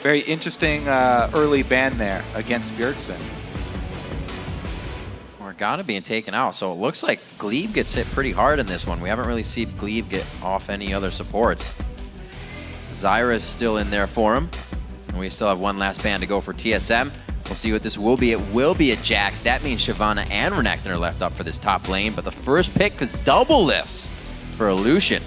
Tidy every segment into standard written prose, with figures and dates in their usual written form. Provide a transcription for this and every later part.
Very interesting early ban there against Bjergsen. Orianna being taken out, so it looks like Gleeb gets hit pretty hard in this one. We haven't really seen Gleeb get off any other supports. Zyra's still in there for him, and we still have one last ban to go for TSM. We'll see what this will be. It will be a Jax. That means Shyvana and Renekton are left up for this top lane, but the first pick is double lifts for Lucian.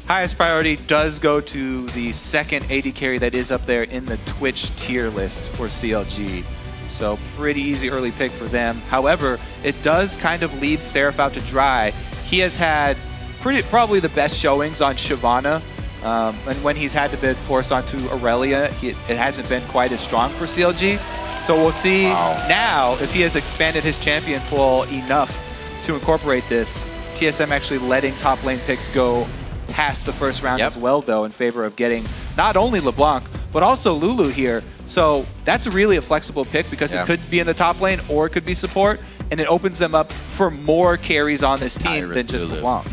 Highest priority does go to the second AD carry that is up there in the Twitch tier list for CLG. So pretty easy early pick for them. However, it does kind of leave Seraph out to dry. He has had probably the best showings on Shyvana. And when he's had to be forced onto Aurelia, it hasn't been quite as strong for CLG. So we'll see now if he has expanded his champion pool enough to incorporate this. TSM actually letting top lane picks go past the first round as well, though, in favor of getting not only LeBlanc, but also Lulu here. So that's really a flexible pick because it could be in the top lane or it could be support, and it opens them up for more carries on this team than just LeBlanc.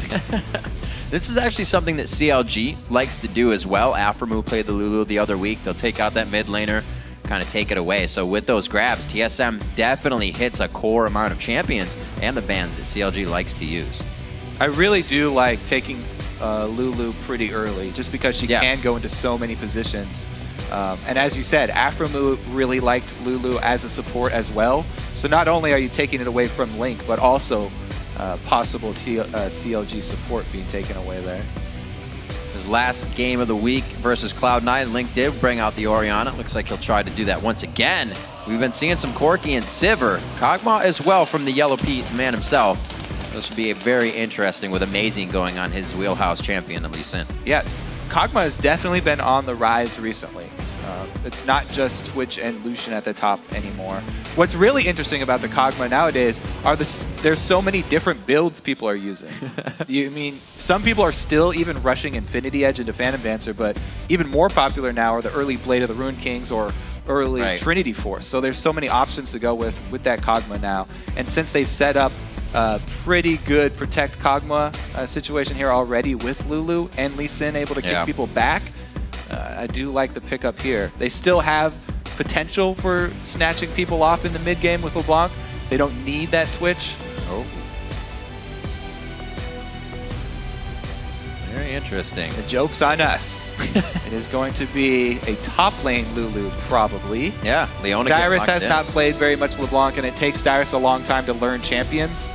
This is actually something that CLG likes to do as well. Aphromoo played the Lulu the other week. They'll take out that mid laner, kind of take it away. So with those grabs, TSM definitely hits a core amount of champions and the bans that CLG likes to use. I really do like taking Lulu pretty early, just because she can go into so many positions. And as you said, Aphromoo really liked Lulu as a support as well. So not only are you taking it away from Link, but also possible CLG support being taken away there. His last game of the week versus Cloud9, Link did bring out the Orianna. Looks like he'll try to do that once again. We've been seeing some Corki and Sivir. Kog'Maw as well from the Yellow Pete man himself. This would be a very interesting with Amazing going on his wheelhouse champion, Lee Sin. Yeah, Kog'Maw has definitely been on the rise recently. It's not just Twitch and Lucian at the top anymore. What's really interesting about the Kog'Maw nowadays are there's so many different builds people are using. I mean, some people are still even rushing Infinity Edge into Phantom Dancer, but even more popular now are the early Blade of the Ruined Kings or early Trinity Force. So there's so many options to go with that Kog'Maw now. And since they've set up a pretty good protect Kog'Maw situation here already with Lulu and Lee Sin able to kick people back, I do like the pickup here. They still have potential for snatching people off in the mid game with LeBlanc. They don't need that Twitch. Very interesting. The joke's on us. It is going to be a top lane Lulu, probably. Yeah, Leona. Dyrus has not played very much LeBlanc, and it takes Dyrus a long time to learn champions.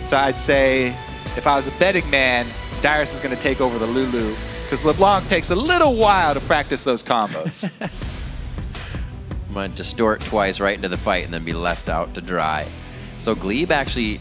So I'd say, if I was a betting man, Dyrus is going to take over the Lulu, because LeBlanc takes a little while to practice those combos. I'm going to distort twice right into the fight and then be left out to dry. So Gleeb actually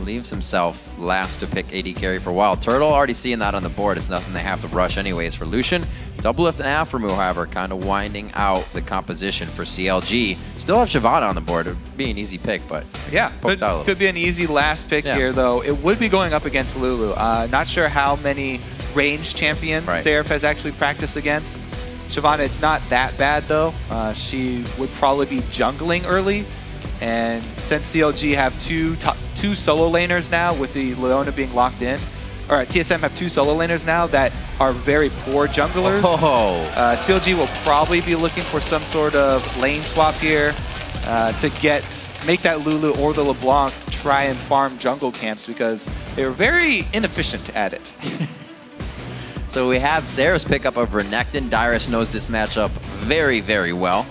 leaves himself last to pick AD carry for WildTurtle. Already seeing that on the board. It's nothing they have to rush anyways for Lucian. Doublelift and Aphromoo, however, kind of winding out the composition for CLG. Still have Shyvana on the board. It would be an easy pick, but yeah, could be an easy last pick here, though. It would be going up against Lulu. Not sure how many ranged champions Seraph has actually practiced against. Shyvana, it's not that bad, though. She would probably be jungling early. And since CLG have two solo laners now, with the Leona being locked in, or TSM have two solo laners now that are very poor junglers. CLG will probably be looking for some sort of lane swap here to make that Lulu or the LeBlanc try and farm jungle camps, because they're very inefficient at it. So we have Zera's pickup of Renekton. Dyrus knows this matchup very, very well.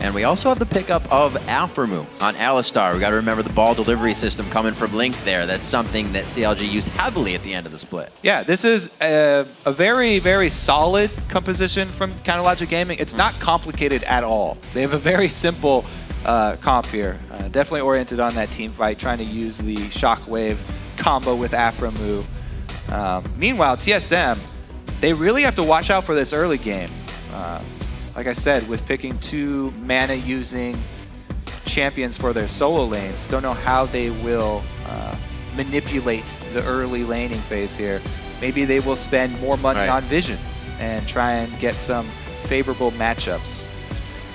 And we also have the pickup of Aphromoo on Alistar. We got to remember the ball delivery system coming from Link there. That's something that CLG used heavily at the end of the split. Yeah, this is a very, very solid composition from Counterlogic Gaming. It's not complicated at all. They have a very simple comp here. Definitely oriented on that team fight, trying to use the Shockwave combo with Aphromoo. Meanwhile, TSM, they really have to watch out for this early game. Like I said, with picking two mana-using champions for their solo lanes, don't know how they will manipulate the early laning phase here. Maybe they will spend more money on vision and try and get some favorable matchups.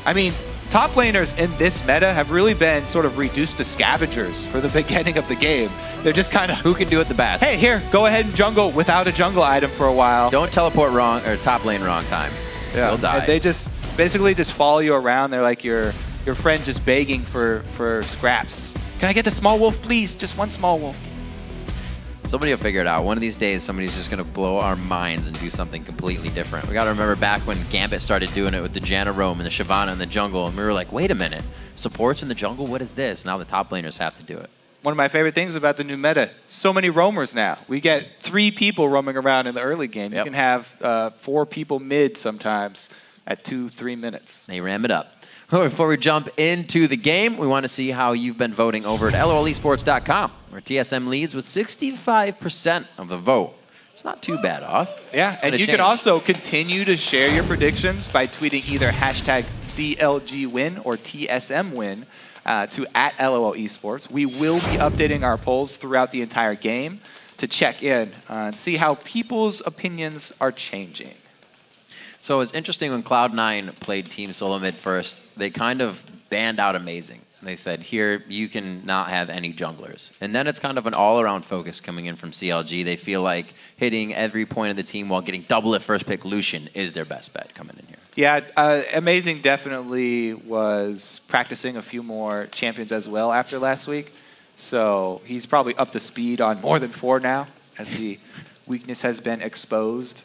I mean, top laners in this meta have really been sort of reduced to scavengers for the beginning of the game. They're just kind of, who can do it the best? Hey, here, go ahead and jungle without a jungle item for a while. Don't teleport wrong or top lane wrong time. Yeah, You'll die. And they just basically just follow you around. They're like your friend just begging for scraps. Can I get the small wolf, please? Just one small wolf. Somebody will figure it out. One of these days, somebody's just going to blow our minds and do something completely different. We got to remember back when Gambit started doing it with the Janna Roam and the Shyvana in the jungle, and we were like, wait a minute, supports in the jungle? What is this? Now the top laners have to do it. One of my favorite things about the new meta, so many roamers now. We get 3 people roaming around in the early game. You can have 4 people mid sometimes at 2-3 minutes. They ram it up. Before we jump into the game, we want to see how you've been voting over at lolesports.com, where TSM leads with 65% of the vote. It's not too bad off. Yeah, and you can also continue to share your predictions by tweeting either hashtag CLGWin or TSMWin to @LOLesports. We will be updating our polls throughout the entire game to check in and see how people's opinions are changing. So it's interesting when Cloud9 played Team Solomid first, they kind of banned out Amazing. They said, here, you can not have any junglers. And then it's kind of an all-around focus coming in from CLG. They feel like hitting every point of the team while getting Doublelift first pick Lucian is their best bet coming in here. Yeah, Amazing definitely was practicing a few more champions as well after last week. So he's probably up to speed on more than 4 now, as the weakness has been exposed.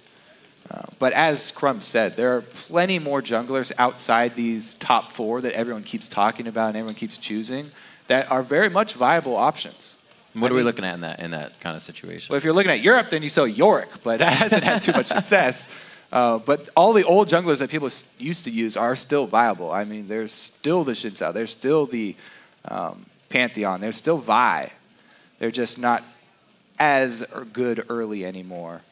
But as Crumb said, there are plenty more junglers outside these top 4 that everyone keeps talking about and everyone keeps choosing that are very much viable options. What are we looking at in that kind of situation? Well, if you're looking at Europe, then you saw Yorick, but that hasn't had too much success. But all the old junglers that people used to use are still viable. I mean, there's still the Xin Zhao, there's still the Pantheon, there's still Vi. They're just not as good early anymore.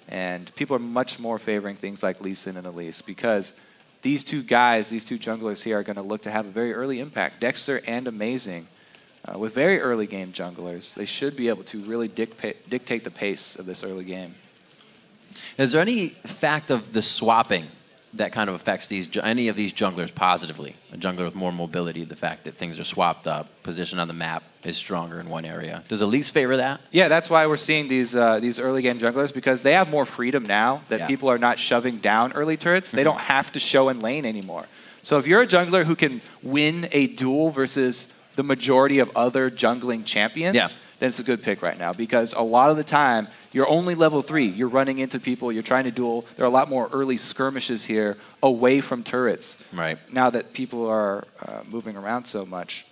And people are much more favoring things like Lee Sin and Elise because these 2 guys, these 2 junglers here are going to look to have a very early impact. Dexter and Amazing, with very early game junglers, they should be able to really dictate the pace of this early game. Is there any fact of the swapping that kind of affects any of these junglers positively? A jungler with more mobility, the fact that things are swapped up, position on the map is stronger in one area. Does Elise favor that? Yeah, that's why we're seeing these early game junglers because they have more freedom now that people are not shoving down early turrets. They don't have to show in lane anymore. So if you're a jungler who can win a duel versus the majority of other jungling champions, then it's a good pick right now because a lot of the time you're only level 3. You're running into people. You're trying to duel. There are a lot more early skirmishes here away from turrets. Right. Now that people are moving around so much.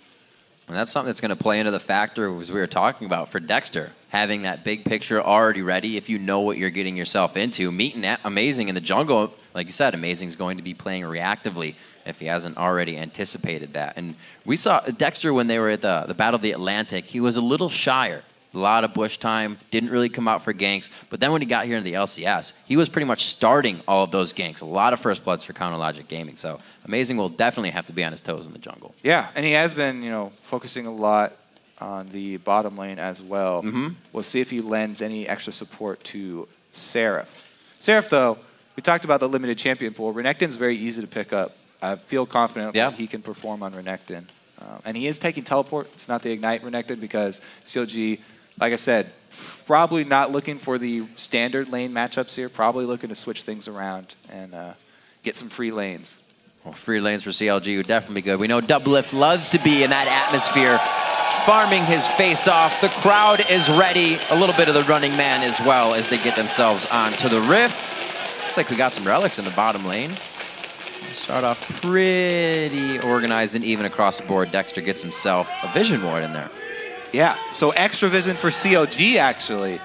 And that's something that's going to play into the factor as we were talking about for Dexter. Having that big picture already ready if you know what you're getting yourself into. Meeting Amazing in the jungle, like you said, Amazing's going to be playing reactively if he hasn't already anticipated that. And we saw Dexter when they were at the Battle of the Atlantic, he was a little shyer. A lot of bush time, didn't really come out for ganks. But then when he got here in the LCS, he was pretty much starting all of those ganks. A lot of first bloods for Counter Logic Gaming. So Amazing will definitely have to be on his toes in the jungle. Yeah, and he has been, focusing a lot on the bottom lane as well. We'll see if he lends any extra support to Seraph. Seraph, though, we talked about the limited champion pool. Renekton's very easy to pick up. I feel confident that he can perform on Renekton. And he is taking teleport. It's not the Ignite Renekton because CLG, like I said, probably not looking for the standard lane matchups here. Probably looking to switch things around and get some free lanes. Well, free lanes for CLG would definitely be good. We know Doublelift loves to be in that atmosphere, farming his face off. The crowd is ready. A little bit of the running man as well as they get themselves onto the Rift. Looks like we got some relics in the bottom lane. Start off pretty organized and even across the board. Dexter gets himself a Vision Ward in there. Yeah, so extra vision for CLG, actually,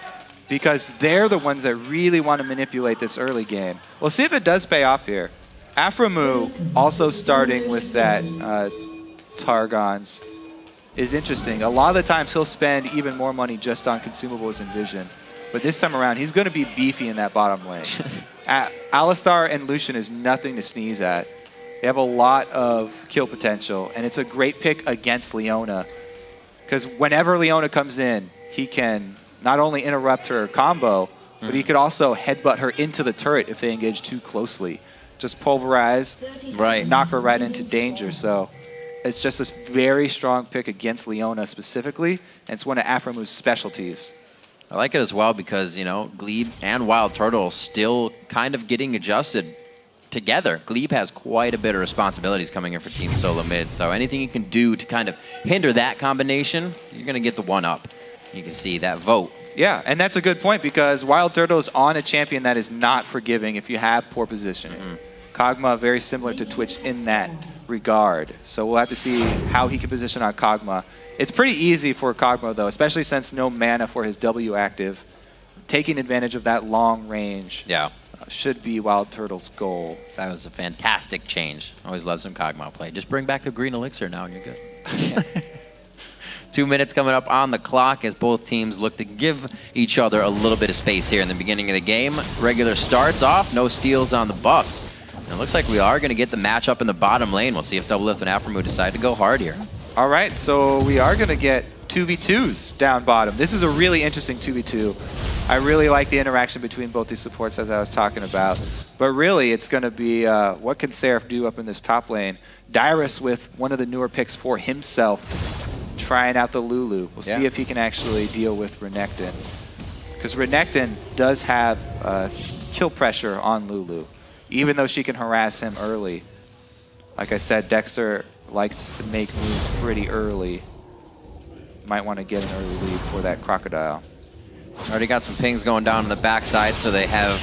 because they're the ones that really want to manipulate this early game. We'll see if it does pay off here. Aphromoo also starting with that Targons is interesting. A lot of the times he'll spend even more money just on consumables and vision. But this time around, he's going to be beefy in that bottom lane. Alistar and Lucian is nothing to sneeze at. They have a lot of kill potential, and it's a great pick against Leona. Because whenever Leona comes in, he can not only interrupt her combo, but he could also headbutt her into the turret if they engage too closely. Just pulverize, knock her right into danger. So it's just this very strong pick against Leona specifically, and it's one of Aphromoo's specialties. I like it as well because, Gleeb and WildTurtle still kind of getting adjusted together, Gleeb has quite a bit of responsibilities coming in for Team Solomid. So anything you can do to kind of hinder that combination, you're going to get the one up. You can see that vote. Yeah, and that's a good point because WildTurtle is on a champion that is not forgiving if you have poor positioning. Kog'Maw very similar to Twitch in that regard. So we'll have to see how he can position on Kog'Maw. It's pretty easy for Kog'Maw though, especially since no mana for his W active. Taking advantage of that long range should be WildTurtle's goal. That was a fantastic change. Always love some Kog'Maw play. Just bring back the green elixir now and you're good. 2 minutes coming up on the clock as both teams look to give each other a little bit of space here in the beginning of the game. Regular starts off, no steals on the buffs. And it looks like we are going to get the matchup in the bottom lane. We'll see if Doublelift and Aphromoo decide to go hard here. All right, so we are going to get 2v2s down bottom. This is a really interesting 2v2. I really like the interaction between both these supports as I was talking about. But really, it's going to be what can Seraph do up in this top lane? Dyrus with one of the newer picks for himself, trying out the Lulu. We'll see if he can actually deal with Renekton. Because Renekton does have kill pressure on Lulu, even though she can harass him early. Like I said, Dexter likes to make moves pretty early. Might want to get an early lead for that Crocodile. Already got some pings going down on the backside, so they have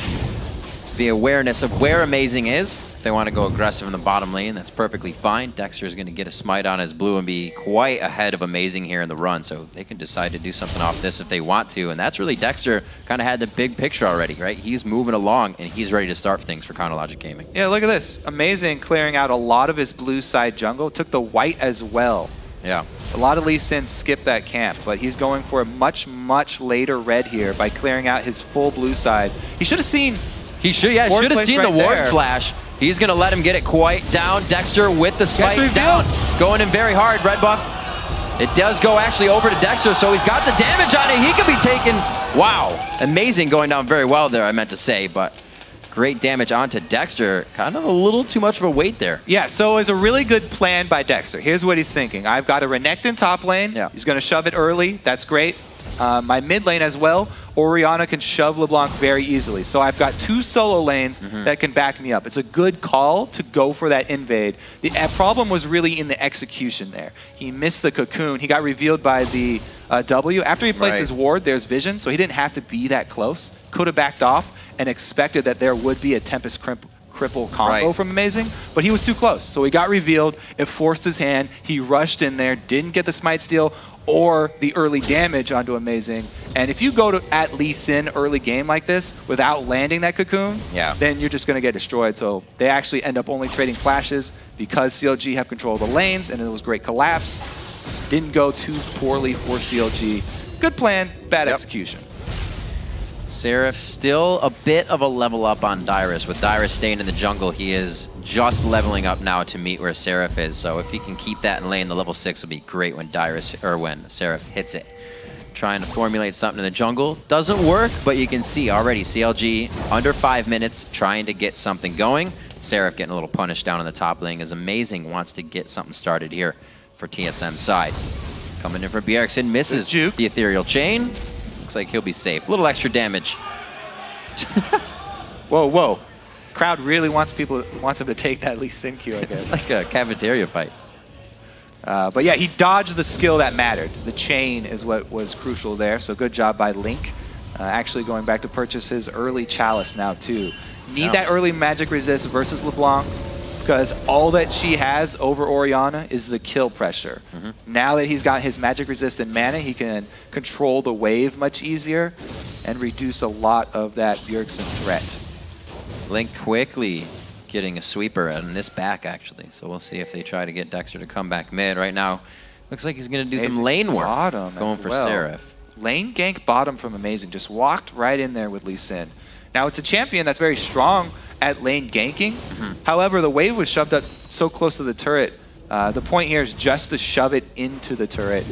the awareness of where Amazing is. If they want to go aggressive in the bottom lane, that's perfectly fine. Dexter is going to get a smite on his blue and be quite ahead of Amazing here in the run, so they can decide to do something off this if they want to. And that's really Dexter kind of had the big picture already, right? He's moving along, and he's ready to start things for Chronologic Gaming. Yeah, look at this. Amazing clearing out a lot of his blue side jungle. Took the white as well. Yeah. A lot of Lee Sin skipped that camp, but he's going for a much, much later red here by clearing out his full blue side. He should have seen... He should, yeah, should have seen the ward flash. He's going to let him get it quite down. Dexter with the smite down. Going in very hard, red buff. It does go actually over to Dexter, so he's got the damage on it. He could be taken... Wow. Amazing going down very well there, I meant to say, but... Great damage onto Dexter. Kind of a little too much of a weight there. Yeah, so it's a really good plan by Dexter. Here's what he's thinking. I've got a Renekton top lane. Yeah. He's going to shove it early. That's great. My mid lane as well. Orianna can shove LeBlanc very easily. So I've got two solo lanes that can back me up. It's a good call to go for that invade. The problem was really in the execution there. He missed the cocoon. He got revealed by the W. After he placed his ward, there's vision, so he didn't have to be that close. Could have backed off and expected that there would be a Tempest Cripple combo from Amazing, but he was too close. So he got revealed, it forced his hand, he rushed in there, didn't get the smite steal or the early damage onto Amazing. And if you go to at Lee Sin early game like this without landing that cocoon, then you're just going to get destroyed. So they actually end up only trading flashes because CLG have control of the lanes, and it was great collapse. Didn't go too poorly for CLG. Good plan, bad execution. Seraph still a bit of a level up on Dyrus. With Dyrus staying in the jungle, he is just leveling up now to meet where Seraph is. So if he can keep that in lane, the level 6 will be great when when Seraph hits it. Trying to formulate something in the jungle. Doesn't work, but you can see already CLG under 5 minutes trying to get something going. Seraph getting a little punished down in the top lane is Amazing. Wants to get something started here for TSM side. Coming in for Bjergsen, misses the ethereal chain. Looks like he'll be safe. A little extra damage. Whoa, whoa. Crowd really wants him to take that Lee Sin Q, I guess. It's like a cafeteria fight. But yeah, he dodged the skill that mattered. The chain is what was crucial there, so good job by Link. Actually going back to purchase his early Chalice now, too. Need that early magic resist versus LeBlanc, because all that she has over Orianna is the kill pressure. Now that he's got his magic resist and mana, he can control the wave much easier and reduce a lot of that Bjergsen threat. Link quickly getting a sweeper on this back, actually. So we'll see if they try to get Dexter to come back mid. Right now, looks like he's going to do some lane work. Going for Seraph. Lane gank bottom from Amazing. Just walked right in there with Lee Sin. Now, it's a champion that's very strong at lane ganking. However, the wave was shoved up so close to the turret. The point here is just to shove it into the turret.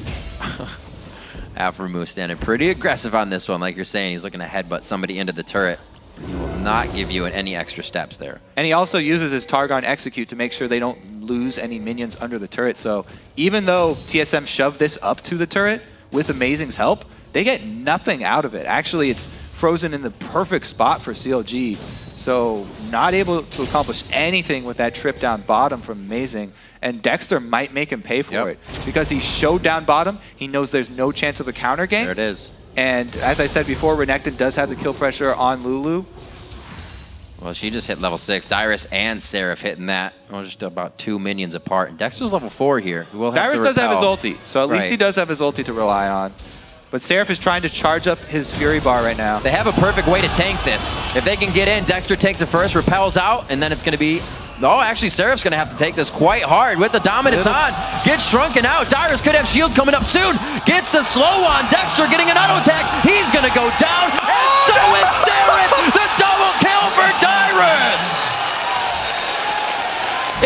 Aphromoo standing pretty aggressive on this one. Like you're saying, he's looking to headbutt somebody into the turret. He will not give you any extra steps there. And he also uses his Targon Execute to make sure they don't lose any minions under the turret. So even though TSM shoved this up to the turret with Amazing's help, they get nothing out of it. Actually, it's frozen in the perfect spot for CLG. So not able to accomplish anything with that trip down bottom from Amazing. And Dexter might make him pay for it. Because he showed down bottom, he knows there's no chance of a counter gank. There it is. And as I said before, Renekton does have the kill pressure on Lulu. Well, she just hit level 6. Dyrus and Seraph hitting that. Well, just about 2 minions apart. And Dexter's level 4 here. Dyrus does have his ulti, so at least he does have his ulti to rely on. But Seraph is trying to charge up his Fury Bar right now. They have a perfect way to tank this. If they can get in, Dexter takes it first, repels out, and then it's going to be... Oh, actually, Seraph's going to have to take this quite hard with the dominance on. Gets shrunken out. Dyrus could have shield coming up soon. Gets the slow on. Dexter getting an auto attack. He's going to go down. And so is Seraph. The double kill for Dyrus.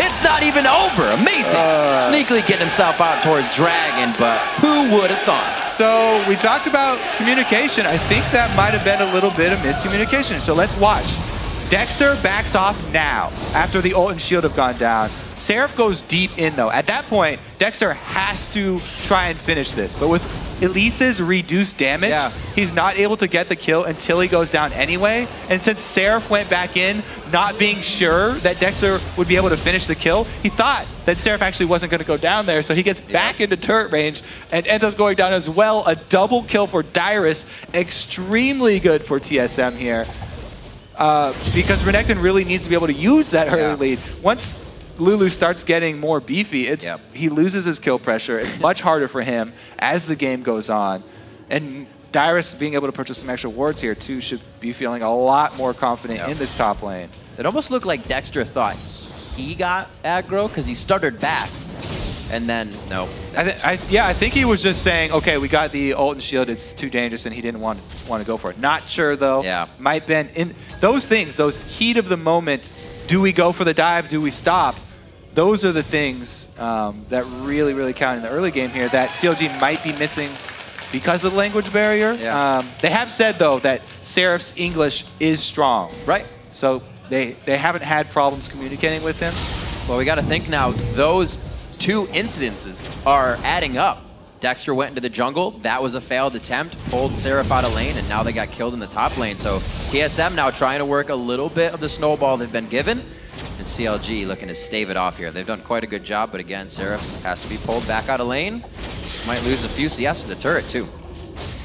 It's not even over. Amazing. Sneakily getting himself out towards Dragon, but who would have thought? So we talked about communication. I think that might have been a little bit of miscommunication. So let's watch. Dexter backs off now after the ult and shield have gone down. Seraph goes deep in though. At that point, Dexter has to try and finish this. But with Elise's reduced damage, he's not able to get the kill until he goes down anyway. And since Seraph went back in, not being sure that Dexter would be able to finish the kill, he thought that Seraph actually wasn't going to go down there. So he gets back into turret range and ends up going down as well. A double kill for Dyrus. Extremely good for TSM here. Because Renekton really needs to be able to use that early lead. Once Lulu starts getting more beefy, he loses his kill pressure. It's much harder for him as the game goes on. And Dyrus being able to purchase some extra wards here too should be feeling a lot more confident in this top lane. It almost looked like Dexter thought he got aggro because he stuttered back. And then, no. I think he was just saying, okay, we got the ult and shield, it's too dangerous, and he didn't want to go for it. Not sure, though. Might been in those things, those heat of the moment, do we go for the dive, do we stop? Those are the things that really, really count in the early game here that CLG might be missing because of the language barrier. They have said, though, that Seraph's English is strong. So they haven't had problems communicating with him. Well, we got to think now, those 2 incidences are adding up. Dexter went into the jungle. That was a failed attempt. Pulled Seraph out of lane, and now they got killed in the top lane. So TSM now trying to work a little bit of the snowball they've been given. And CLG looking to stave it off here. They've done quite a good job, but again, Seraph has to be pulled back out of lane. Might lose a few CS to the turret, too.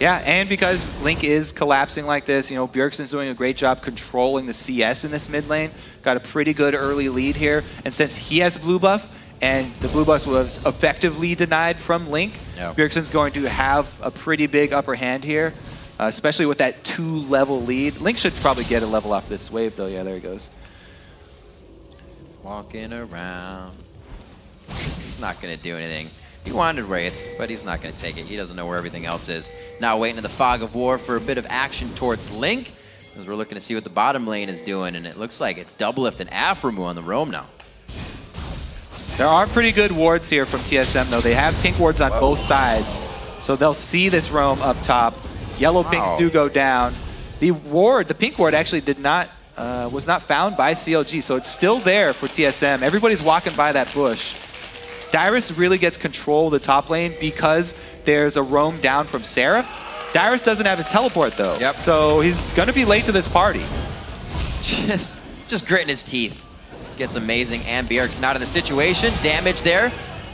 Yeah, and because Link is collapsing like this, you know, Bjergsen's doing a great job controlling the CS in this mid lane. Got a pretty good early lead here. And since he has blue buff, and the blue buff was effectively denied from Link, Bjergsen's going to have a pretty big upper hand here, especially with that 2-level lead. Link should probably get a level off this wave, though. Yeah, there he goes. Walking around. He's not going to do anything. He wanted Wraiths, but he's not going to take it. He doesn't know where everything else is. Now waiting in the fog of war for a bit of action towards Link, as we're looking to see what the bottom lane is doing, and it looks like it's Doublelift and Aphromoo on the roam now. There are pretty good wards here from TSM, though. They have pink wards on both sides, so they'll see this roam up top. Yellow pinks do go down. The pink ward actually was not found by CLG, so it's still there for TSM. Everybody's walking by that bush. Dyrus really gets control of the top lane because there's a roam down from Seraph. Dyrus doesn't have his teleport, though, so he's going to be late to this party. Just gritting his teeth. Gets Amazing and Bjergsen out of the situation. Damage there.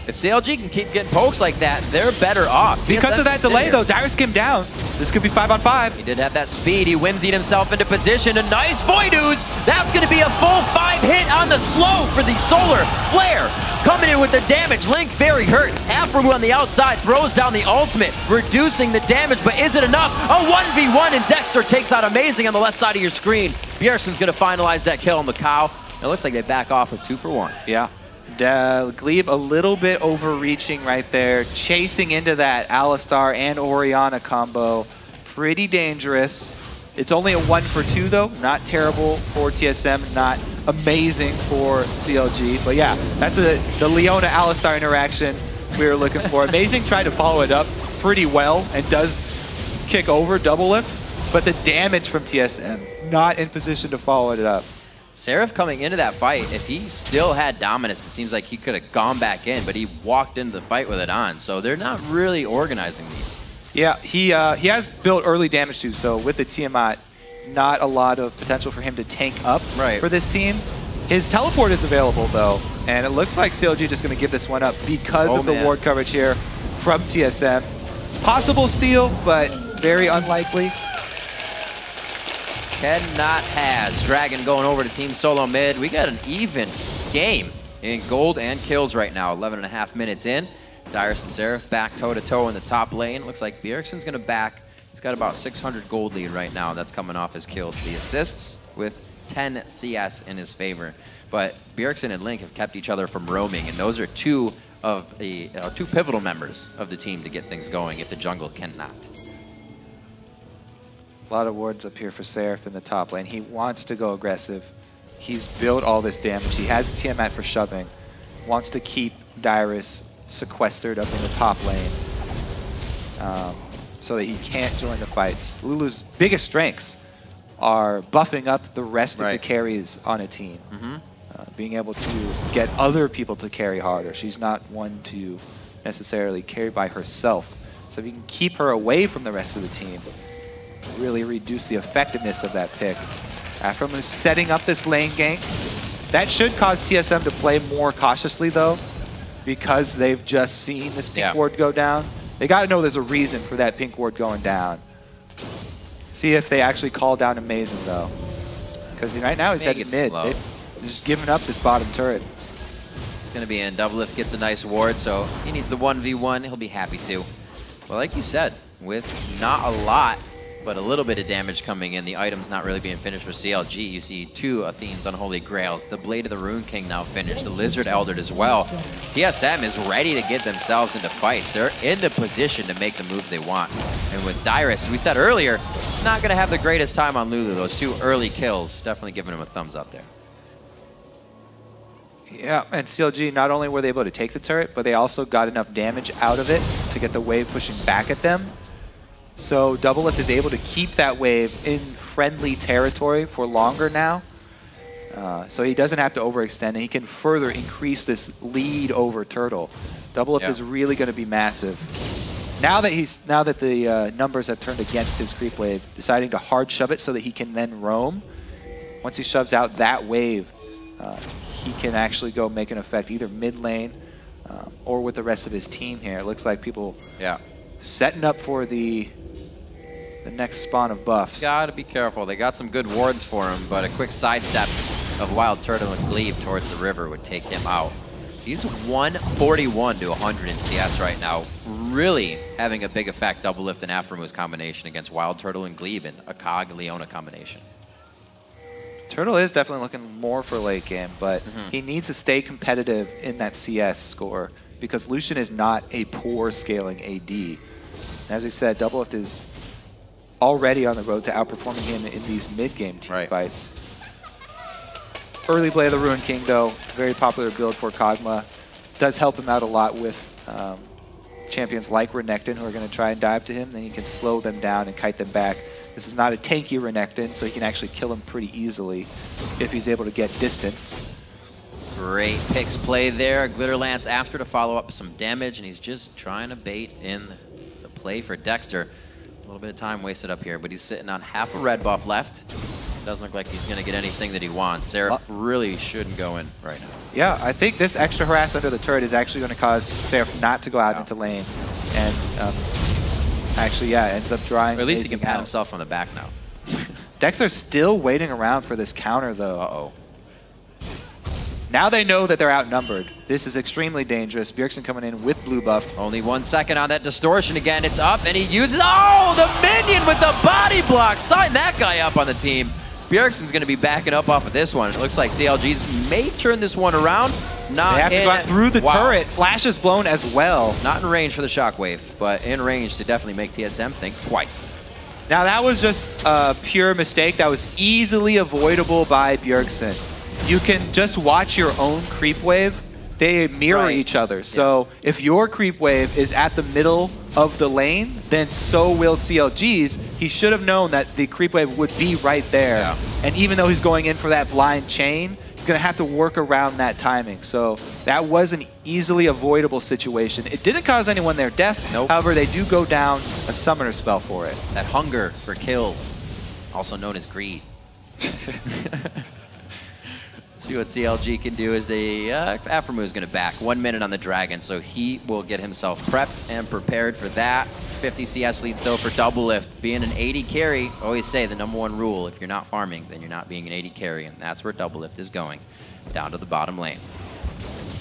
If CLG can keep getting pokes like that, they're better off. Because of that delay, though, Dyrus came down. This could be 5-on-5. He did have that speed. He whimsied himself into position. A nice void ooze. That's going to be a full 5 hit on the slow for the solar flare. Coming in with the damage. Link very hurt. Aphromoo on the outside throws down the ultimate, reducing the damage, but is it enough? A 1v1, and Dexter takes out Amazing on the left side of your screen. Bjergsen's going to finalize that kill on the cow. It looks like they back off with 2 for 1. Yeah. Gleeb a little bit overreaching right there, chasing into that Alistar and Orianna combo. Pretty dangerous. It's only a 1 for 2, though. Not terrible for TSM, not amazing for CLG. But yeah, that's the Leona Alistar interaction we were looking for. Amazing tried to follow it up pretty well and does kick over Doublelift, but the damage from TSM, not in position to follow it up. Seraph coming into that fight, if he still had dominance, it seems like he could have gone back in, but he walked into the fight with it on, so they're not really organizing these. Yeah, he has built early damage too, so with the Tiamat, not a lot of potential for him to tank up Right. for this team. His teleport is available though, and it looks like CLG just going to give this one up because of the ward coverage here from TSM. Possible steal, but very unlikely. Cannot has. Dragon going over to Team Solomid. We got an even game in gold and kills right now. 11.5 minutes in. Dyrus and Seraph back toe-to-toe in the top lane. Looks like Bjergsen's going to back. He's got about 600 gold lead right now. That's coming off his kills. The assists with 10 CS in his favor. But Bjergsen and Link have kept each other from roaming, and those are two of the two pivotal members of the team to get things going if the jungle cannot. A lot of wards up here for Seraph in the top lane. He wants to go aggressive. He's built all this damage. He has a Tiamat for shoving. Wants to keep Dyrus sequestered up in the top lane so that he can't join the fights. Lulu's biggest strengths are buffing up the rest of the carries on a team. Being able to get other people to carry harder. She's not one to necessarily carry by herself. So if you can keep her away from the rest of the team, really reduce the effectiveness of that pick. Aphromoo setting up this lane gank. That should cause TSM to play more cautiously though, because they've just seen this pink ward go down. They got to know there's a reason for that pink ward going down. See if they actually call down Amazing though, because right now he's heading mid. They're just giving up this bottom turret. It's going to be in. Doublelift gets a nice ward, so he needs the 1v1. He'll be happy to. Well, like you said, with not a lot, but a little bit of damage coming in, the item's not really being finished for CLG. You see 2 Athene's Unholy Grails. The Blade of the Rune King now finished. The Lizard Eldered as well. TSM is ready to get themselves into fights. They're in the position to make the moves they want. And with Dyrus, we said earlier, not going to have the greatest time on Lulu. Those 2 early kills, definitely giving him a thumbs up there. Yeah, and CLG, not only were they able to take the turret, but they also got enough damage out of it to get the wave pushing back at them. So Doublelift is able to keep that wave in friendly territory for longer now. So he doesn't have to overextend, and he can further increase this lead over Turtle. Doublelift is really going to be massive. Now that the numbers have turned against his creep wave, deciding to hard shove it so that he can then roam. Once he shoves out that wave, he can actually go make an effect either mid lane or with the rest of his team here. It looks like people setting up for the next spawn of buffs. Gotta be careful. They got some good wards for him, but a quick sidestep of WildTurtle and Gleeb towards the river would take him out. He's 141 to 100 in CS right now. Really having a big effect, Doublelift and Aphromoo combination against WildTurtle and Gleeb in a Cog Leona combination. Turtle is definitely looking more for late game, but he needs to stay competitive in that CS score because Lucian is not a poor scaling AD. As we said, Doublelift is already on the road to outperforming him in these mid-game team fights. Early Blade of the Ruined King, though, very popular build for Kog'Maw. Does help him out a lot with champions like Renekton who are going to try and dive to him. Then he can slow them down and kite them back. This is not a tanky Renekton, so he can actually kill him pretty easily if he's able to get distance. Great picks play there. Glitterlance after to follow up some damage, and he's just trying to bait in the play for Dexter. A little bit of time wasted up here, but he's sitting on half a red buff left. Doesn't look like he's going to get anything that he wants. Seraph really shouldn't go in right now. Yeah, I think this extra harass under the turret is actually going to cause Seraph not to go out into lane. And actually, ends up drawing. Or at least he can pat himself on the back now. Dexter's still waiting around for this counter, though. Uh-oh. Now they know that they're outnumbered. This is extremely dangerous. Bjergsen coming in with blue buff. Only 1 second on that distortion again. It's up, and he uses... Oh, the minion with the body block! Sign that guy up on the team. Bjergsen's going to be backing up off of this one. It looks like CLG's may turn this one around. Not they have to go through the turret. Flash is blown as well. Not in range for the shockwave, but in range to definitely make TSM think twice. Now that was just a pure mistake that was easily avoidable by Bjergsen. You can just watch your own creep wave. They mirror each other. So if your creep wave is at the middle of the lane, then so will CLG's. He should have known that the creep wave would be right there. Yeah. And even though he's going in for that blind chain, he's going to have to work around that timing. So that was an easily avoidable situation. It didn't cause anyone their death. Nope. However, they do go down a summoner spell for it. That hunger for kills also known as greed. See what CLG can do is Aphromoo is going to back 1 minute on the Dragon, so he will get himself prepped and prepared for that. 50 CS lead still for Doublelift. Being an 80 carry, always say the #1 rule, if you're not farming, then you're not being an 80 carry, and that's where Doublelift is going, down to the bottom lane.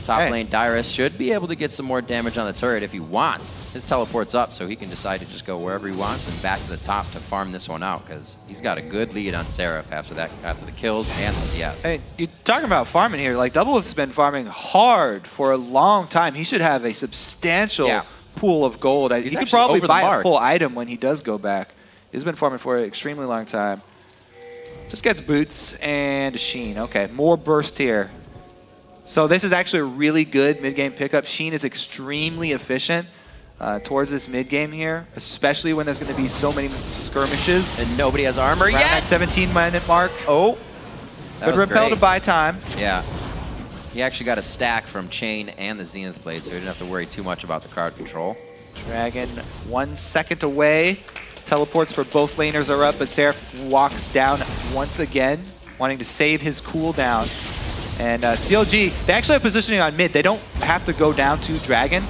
Top lane, Dyrus should be able to get some more damage on the turret if he wants. His teleport's up, so he can decide to just go wherever he wants and back to the top to farm this one out, because he's got a good lead on Seraph after the kills and the CS. Hey, you're talking about farming here. Like, Doublelift's been farming hard for a long time. He should have a substantial pool of gold. He could probably buy a full item when he does go back. He's been farming for an extremely long time. Just gets boots and a Sheen. Okay, more burst here. So this is actually a really good mid-game pickup. Sheen is extremely efficient towards this mid-game here, especially when there's going to be so many skirmishes. And nobody has armor yet. That 17-minute mark. Oh. Good repel to buy time. Yeah. He actually got a stack from Chain and the Zenith Blade, so he didn't have to worry too much about the card control. Dragon 1 second away. Teleports for both laners are up, but Seraph walks down once again, wanting to save his cooldown. And CLG, they actually have positioning on mid. They don't have to go down to Dragon.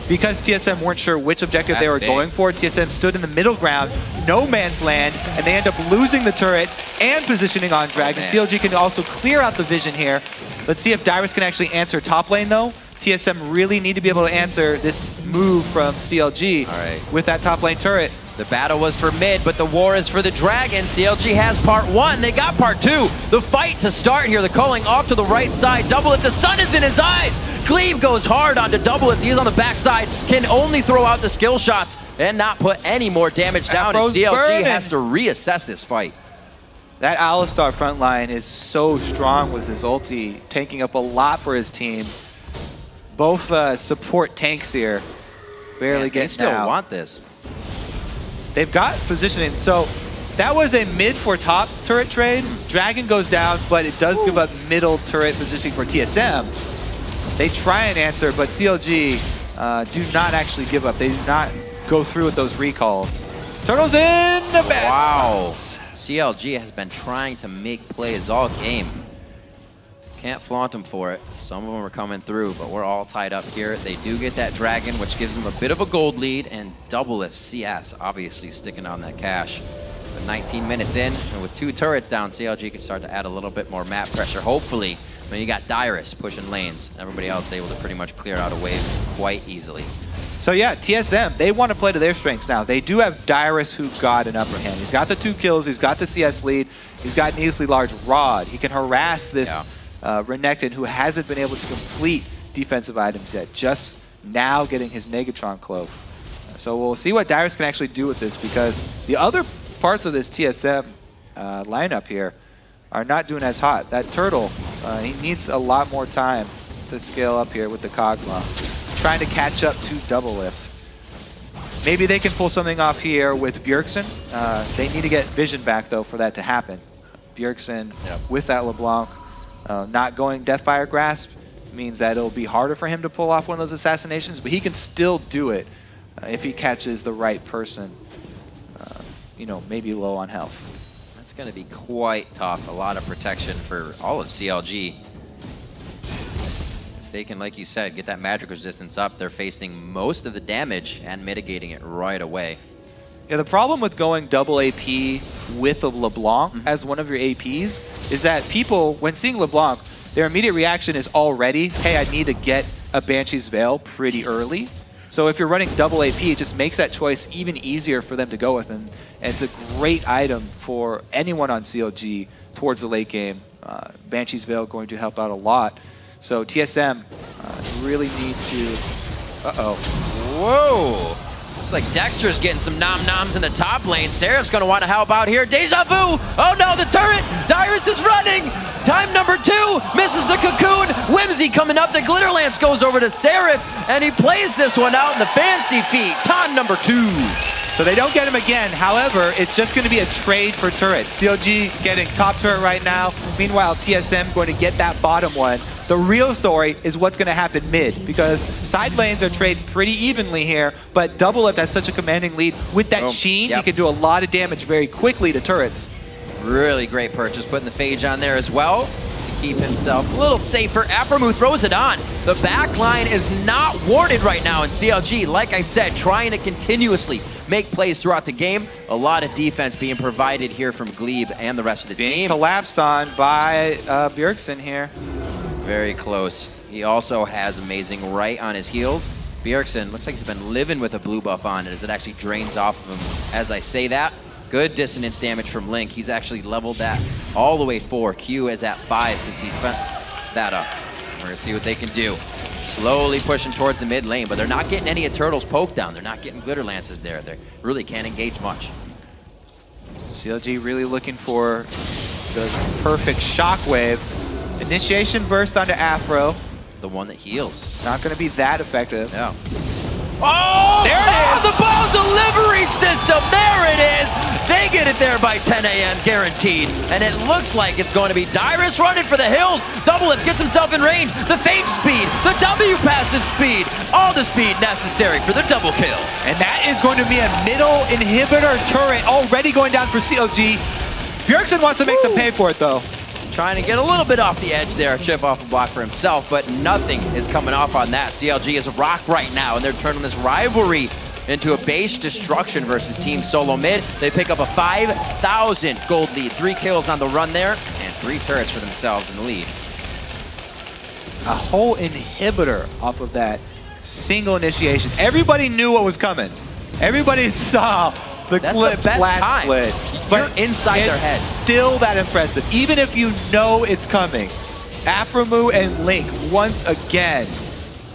Because TSM weren't sure which objective they were going for, TSM stood in the middle ground, no man's land, and they end up losing the turret and positioning on Dragon. CLG can also clear out the vision here. Let's see if Dyrus can actually answer top lane, though. TSM really need to be able to answer this move from CLG with that top lane turret. The battle was for mid, but the war is for the Dragon. CLG has part 1. They got part 2. The fight to start here. The calling off to the right side. Doublelift, the sun is in his eyes. Gleeb goes hard onto Doublelift. He is on the backside. Can only throw out the skill shots and not put any more damage down. And CLG has to reassess this fight. That Alistar front line is so strong with his ulti, taking up a lot for his team. Both support tanks here. Barely getting out. They still want this. They've got positioning. So that was a mid for top turret trade. Dragon goes down, but it does give up middle turret positioning for TSM. They try and answer, but CLG do not actually give up. They do not go through with those recalls. Turtle's in the bad spots. CLG has been trying to make plays all game. Can't flaunt them for it. Some of them are coming through, but we're all tied up here. They do get that Dragon, which gives them a bit of a gold lead, and Doublelift CS obviously sticking on that cash. But 19 minutes in, and with 2 turrets down, CLG can start to add a little bit more map pressure, hopefully. When you got Dyrus pushing lanes, everybody else able to pretty much clear out a wave quite easily. So yeah, TSM, they want to play to their strengths now. They do have Dyrus who got an upper hand. He's got the 2 kills, he's got the CS lead, he's got an easily large rod. He can harass this Renekton, who hasn't been able to complete defensive items yet, just now getting his Negatron cloak. So we'll see what Dyrus can actually do with this, because the other parts of this TSM lineup here are not doing as hot. That Turtle, he needs a lot more time to scale up here with the Kog'Maw, trying to catch up to Doublelift. Maybe they can pull something off here with Bjergsen. They need to get vision back, though, for that to happen. Bjergsen with that LeBlanc. Not going Deathfire Grasp means that it'll be harder for him to pull off one of those assassinations, but he can still do it if he catches the right person, you know, maybe low on health. That's going to be quite tough. A lot of protection for all of CLG. If they can, like you said, get that magic resistance up, they're facing most of the damage and mitigating it right away. Yeah, the problem with going double AP with a LeBlanc as one of your APs is that people, when seeing LeBlanc, their immediate reaction is already, hey, I need to get a Banshee's Veil pretty early. So if you're running double AP, it just makes that choice even easier for them to go with. And it's a great item for anyone on CLG towards the late game. Banshee's Veil going to help out a lot. So TSM really need to... Whoa! Looks like Dexter's getting some nom-noms in the top lane. Seraph's going to want to help out here. Deja vu! Oh no, the turret! Dyrus is running! Time number 2, misses the cocoon. Whimsy coming up. The Glitter Lance goes over to Seraph, and he plays this one out in the fancy feet. Time number 2. So they don't get him again. However, it's just going to be a trade for turrets. CLG getting top turret right now. Meanwhile, TSM going to get that bottom one. The real story is what's going to happen mid, because side lanes are traded pretty evenly here, but Doublelift has such a commanding lead. With that Sheen, he can do a lot of damage very quickly to turrets. Really great purchase, putting the Phage on there as well to keep himself a little safer. Aphromoo throws it on. The back line is not warded right now in CLG. Like I said, trying to continuously make plays throughout the game. A lot of defense being provided here from Gleeb and the rest of the team. Collapsed on by Bjergsen here. Very close. He also has amazing right on his heels. Bjergsen looks like he's been living with a blue buff on it as it actually drains off of him as I say that. Good dissonance damage from Link. He's actually leveled that all the way 4. Q is at 5 since he spent that up. We're gonna see what they can do. Slowly pushing towards the mid lane, but they're not getting any of Turtle's poke down. They're not getting glitter lances there. They really can't engage much. CLG really looking for the perfect shockwave. Initiation burst onto Aphro. The one that heals. Not gonna be that effective. Yeah. Oh! There it is! The ball delivery system! There it is! They get it there by 10 a.m. guaranteed. And it looks like it's going to be Dyrus running for the hills. Doublelift gets himself in range. The Phage speed, the W passive speed, all the speed necessary for the double kill. And that is going to be a middle inhibitor turret already going down for CLG. Bjergsen wants to make them pay for it though. Trying to get a little bit off the edge there, chip off a block for himself, but nothing is coming off on that. CLG is a rock right now, and they're turning this rivalry into a base destruction versus Team Solomid. They pick up a 5,000 gold lead, 3 kills on the run there, and 3 turrets for themselves in the lead. A whole inhibitor off of that single initiation. Everybody knew what was coming. Everybody saw the clip last split. But you're inside their head. Still that impressive, even if you know it's coming. Aphromoo and Link once again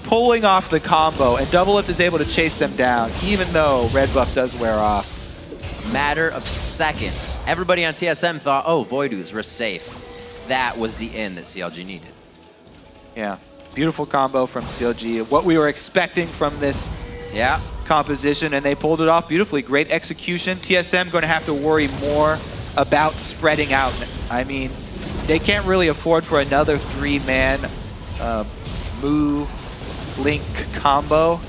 pulling off the combo, and Doublelift is able to chase them down, even though red buff does wear off. Matter of seconds. Everybody on TSM thought, oh, Voidoos, we're safe. That was the end that CLG needed. Yeah, beautiful combo from CLG. What we were expecting from this composition, and they pulled it off beautifully. Great execution. TSM going to have to worry more about spreading out. I mean, they can't really afford for another 3-man Moo Link combo.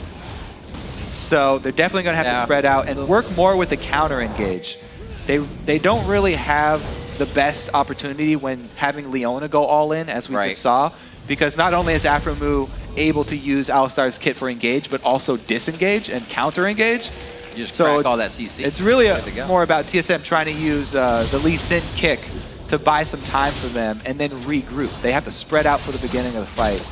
So they're definitely going to have to spread out and work more with the counter engage. They don't really have the best opportunity when having Leona go all in, as we just saw, because not only is Aphromoo able to use Alistar's kit for engage, but also disengage and counter engage. You just crack all that CC. It's really more about TSM trying to use the Lee Sin kick to buy some time for them and then regroup. They have to spread out for the beginning of the fight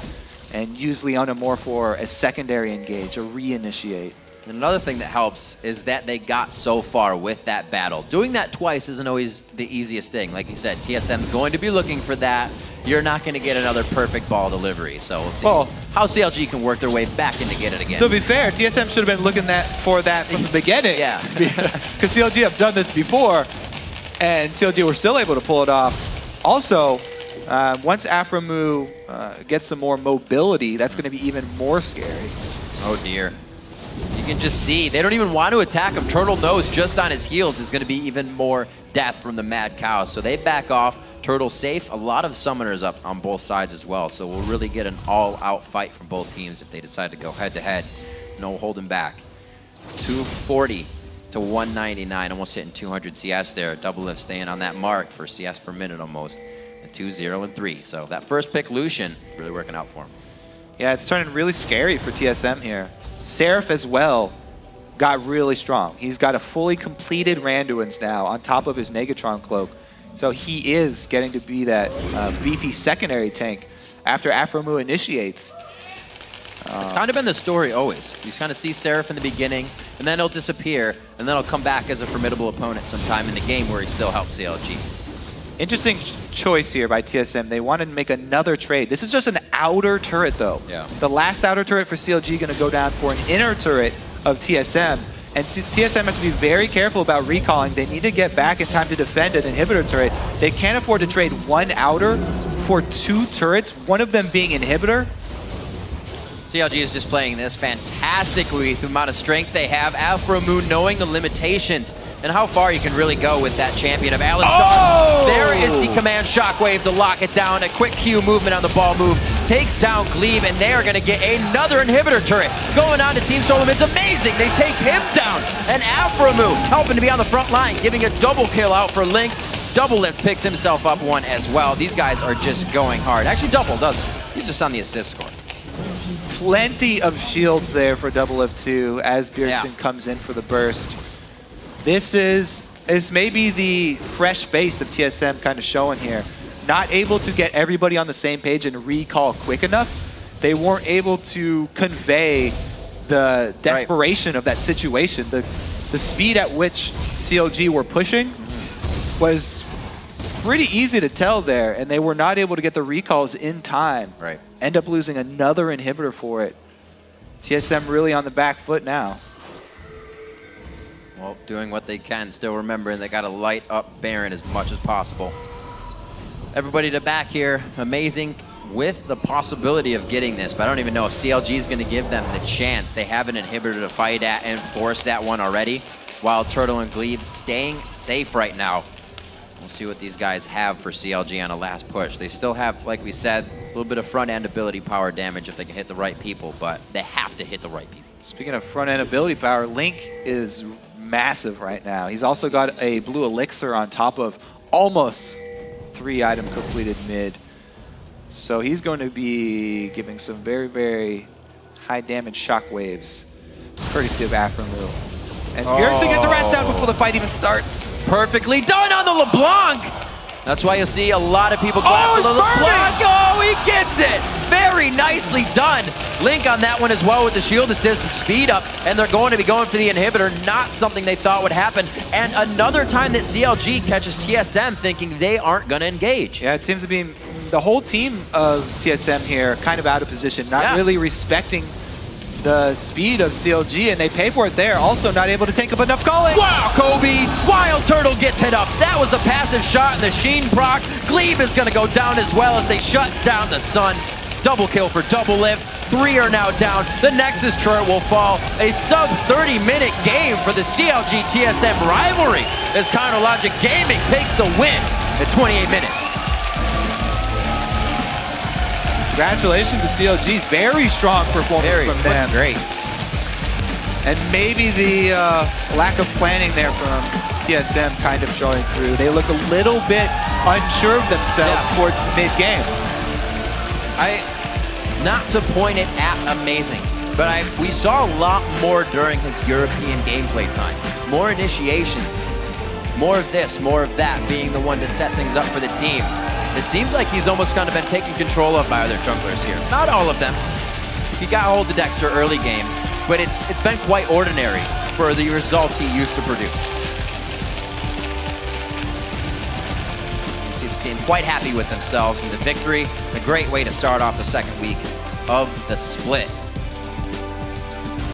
and use Leona more for a secondary engage, a reinitiate. And another thing that helps is that they got so far with that battle. Doing that twice isn't always the easiest thing. Like you said, TSM's going to be looking for that. You're not going to get another perfect ball delivery. So we'll see how CLG can work their way back in to get it again. To be fair, TSM should have been looking for that from the beginning. Because CLG have done this before, and CLG were still able to pull it off. Also, once Aphromoo gets some more mobility, that's going to be even more scary. Oh dear. You can just see, they don't even want to attack him. Turtle knows just on his heels is going to be even more death from the Mad Cow. So they back off. Turtle's safe. A lot of summoners up on both sides as well. So we'll really get an all-out fight from both teams if they decide to go head-to-head. No holding back. 240 to 199, almost hitting 200 CS there. Doublelift staying on that mark for CS per minute almost. 2-0 and 3. So that first pick, Lucian, really working out for him. Yeah, it's turning really scary for TSM here. Seraph as well got really strong. He's got a fully completed Randuin's now on top of his Negatron cloak. So he is getting to be that beefy secondary tank after Aphromoo initiates. It's kind of been the story always. You just kind of see Seraph in the beginning, and then he'll disappear, and then he'll come back as a formidable opponent sometime in the game where he still helps CLG. Interesting choice here by TSM. They wanted to make another trade. This is just an outer turret, though. Yeah. The last outer turret for CLG going to go down for an inner turret of TSM. And TSM has to be very careful about recalling. They need to get back in time to defend an inhibitor turret. They can't afford to trade one outer for 2 turrets, one of them being inhibitor. CLG is just playing this fantastically with the amount of strength they have. Aphromoo knowing the limitations and how far you can really go with that champion of Alistar. Oh! There is the command shockwave to lock it down. A quick Q movement on the ball move. Takes down Gleeb, and they are going to get another inhibitor turret. Going on to Team Solomid. It's amazing. They take him down. And Aphromoo helping to be on the front line, giving a double kill out for Link. Doublelift picks himself up one as well. These guys are just going hard. Actually, Double doesn't. He's just on the assist score. Plenty of shields there for Doublelift 2 as Bjergsen comes in for the burst. This is maybe the fresh face of TSM kind of showing here. Not able to get everybody on the same page and recall quick enough. They weren't able to convey the desperation of that situation. The speed at which CLG were pushing was pretty easy to tell there, and they were not able to get the recalls in time. Right. End up losing another inhibitor for it. TSM really on the back foot now. Well, doing what they can, still remembering they got to light up Baron as much as possible. Everybody to back here, amazing with the possibility of getting this, but I don't even know if CLG is going to give them the chance. They have an inhibitor to fight at and force that one already. WildTurtle and Gleeb staying safe right now. We'll see what these guys have for CLG on a last push. They still have, like we said, a little bit of front-end ability power damage if they can hit the right people, but they have to hit the right people. Speaking of front-end ability power, Link is massive right now. He's also got a blue elixir on top of almost 3-item completed mid. So he's going to be giving some very, very high damage shockwaves, courtesy of Aphromoo. And Bjergsen gets a rest down before the fight even starts. Perfectly done on the LeBlanc. That's why you'll see a lot of people go after the LeBlanc. Oh, he gets it. Very nicely done. Link on that one as well with the shield assist, the speed up, and they're going to be going for the inhibitor. Not something they thought would happen. And another time that CLG catches TSM thinking they aren't going to engage. Yeah, it seems to be the whole team of TSM here kind of out of position, not really respecting the speed of CLG, and they pay for it there. Also not able to take up enough calling. Wow, Kobe! WildTurtle gets hit up. That was a passive shot in the Sheen proc. Gleeb is going to go down as well as they shut down the Sun. Double kill for Doublelift. 3 are now down. The Nexus turret will fall. A sub 30-minute game for the CLG TSM rivalry as Counterlogic Gaming takes the win at 28 minutes. Congratulations to CLG. Very strong performance from them. Great. And maybe the lack of planning there from TSM kind of showing through. They look a little bit unsure of themselves towards mid-game. Not to point it at amazing, but we saw a lot more during his European gameplay time. More initiations, more of this, more of that, being the one to set things up for the team. It seems like he's almost kind of been taken control of by other junglers here. Not all of them. He got hold of Dexter early game, but it's been quite ordinary for the results he used to produce. You see the team quite happy with themselves, and the victory, a great way to start off the second week of the split.